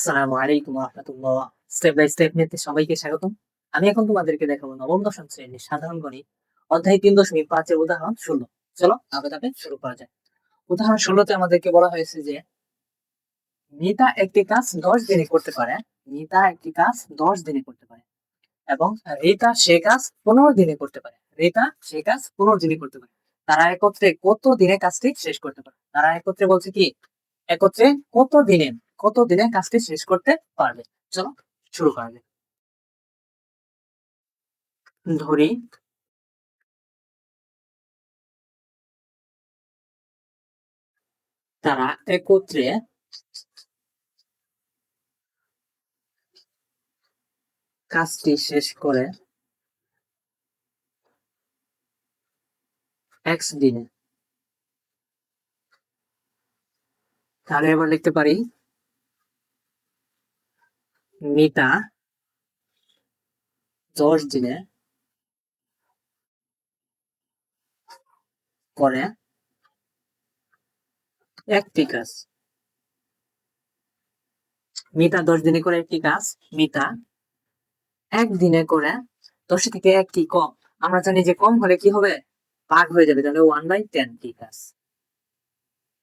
আসসালামু আলাইকুম রাহমাতুল্লাহ। স্টেপ বাই স্টেপ নিতে সবাইকে স্বাগতম। আমি এখন তোমাদেরকে দেখাবো নবম দশম শ্রেণীর সাধারণ গণিত অধ্যায় ৩.৫ এর উদাহরণ ১৬। চলো ধাপে ধাপে শুরু করা যায়। উদাহরণ ১৬ তে আমাদেরকে বলা হয়েছে যে মিতা একটি কাজ ১০ দিনে করতে পারে। মিতা একটি কাজ ১০ দিনে করতে পারে এবং রিতা সে কাজ ১৫ দিনে করতে পারে। রিতা সে কাজ ১৫ দিনে করতে পারে। তারা একত্রে কত দিনে কাজটি শেষ করতে পারে? তারা একত্রে বলছে কি একত্রে কত দিনে কাজটি শেষ করতে পারবে? চলো শুরু করা যাক। ধরি তারা একত্রে কাজটি শেষ করে x দিনে। তাহলে এবার লিখতে পারি মিতা ১০ দিনে করে একটি কাজ। মিতা ১০ দিনে করে একটি কাজ। মিতা একদিনে করে ১০ থেকে এক কি কম? আমরা জানি যে কম হলে কি হবে? ভাগ হয়ে যাবে, তাহলে 1/10 কি কাজ।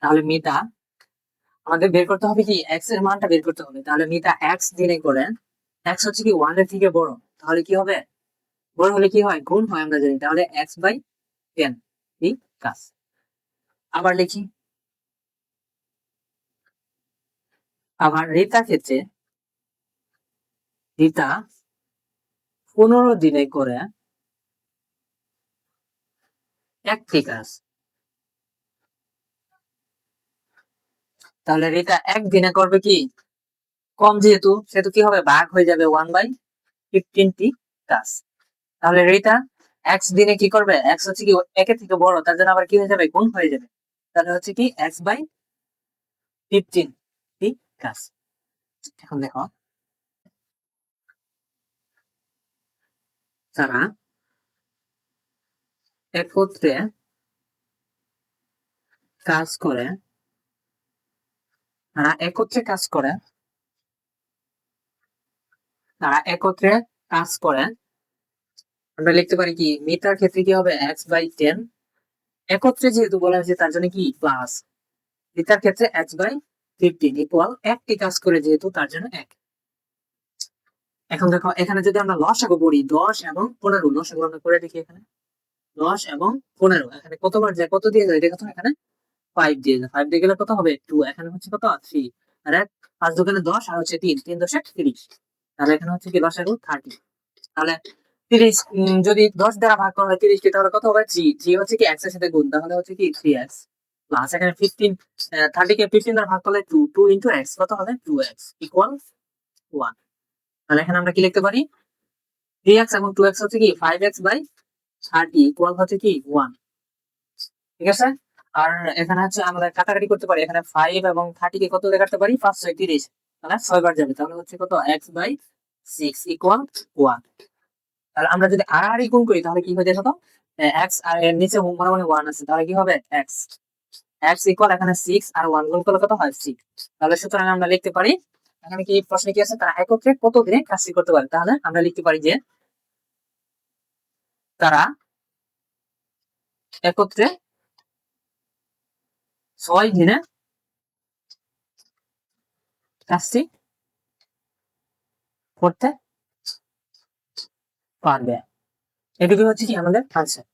তাহলে মিতা আমাদের বের করতে হবে কি x এর মানটা বের করতে হবে। তাহলে মিতা x দিনে করে, x হচ্ছে কি 1 এর থেকে বড়, তাহলে কি হবে? বড় হলে কি হয়? গুণ হয় আমরা জানি। তাহলে x/10 এই কাজ। আবার লিখি, আবার রিতা 15 দিনে করে একটি কাজ। তাহলে রিতা একদিনে করবে কি কম, যেহেতু সেহেতু কি হবে? ভাগ হয়ে যাবে 1/15 টি কাজ। তাহলে রিতা x দিনে কি করবে? x হচ্ছে কি একের থেকে বড়, তার জন্য আবার কি হয়ে যাবে? গুণ হয়ে যাবে। তাহলে হচ্ছে কি x/15 টি কাজ। এখন দেখো, তারা একত্রে কাজ করে, তারা একত্রে কাজ করে, তারা একত্রে কাজ করে। আমরা লিখতে পারি কি মিটার ক্ষেত্রে কি হবে? x/10। একত্রে যেহেতু বলা হয়েছে তার জন্য কি প্লাস, মিটার ক্ষেত্রে x/15 ইকুয়াল একটি কাজ করে যেহেতু তার জন্য 1। এখন দেখো, এখানে যদি আমরা লসাগু করি 10 এবং 15, লসাগু আমরা করে দেখি। এখানে 10 এবং 15 এখানে কতবার যায়? কত দিয়ে যায়? দেখো তো, এখানে 5 দিয়ে যায়। 5 দিয়ে গেলে কত হবে? 2। এখানে হচ্ছে কত? 3। আর 1 5 দোকানে 10 আর হচ্ছে 3 3 10 30। তাহলে এখানে হচ্ছে কি লসাগু 30। তাহলে 30 যদি 10 দ্বারা ভাগ করা হয় 30 কে, তাহলে কত হবে? 3। 3 হচ্ছে কি x এর সাথে গুণ, তাহলে হচ্ছে কি 3x প্লাস এখানে 15, 30 কে 15 দ্বারা ভাগ করলে 2 2 ইনটু x কত হবে? 2x equal 1। তাহলে এখানে আমরা কি লিখতে পারি? 3x এবং 2x হচ্ছে কি 5x/30 ইকুয়াল হচ্ছে কি 1। ঠিক আছে? আর এখানে হচ্ছে আমরা কাটাকাটি করতে পারি। এখানে 5 এবং 30 কে কত দিয়ে কাটতে পারি? 5 6 30, তাহলে 6 বার যাবে। তাহলে হচ্ছে কত? x/6 equal 1। তাহলে আমরা যদি আর গুণ করি তাহলে কি হয়ে যায়? কত? x আর এর নিচে মানে 1 আছে, তাহলে কি হবে? x ইকুয়াল এখানে 6 আর 1 গুণ করলে কত হয়? 6। তাহলে সুতরাং আমরা লিখতে পারি, এখানে কি প্রশ্নে কি আছে? তারা একত্রে কত দিনে কাজটি করতে পারে। তাহলে আমরা লিখতে পারি যে তারা একত্রে 6 দিনে কাজটি করতে পারবে। এটুকু হচ্ছে কি আমাদের আনসার।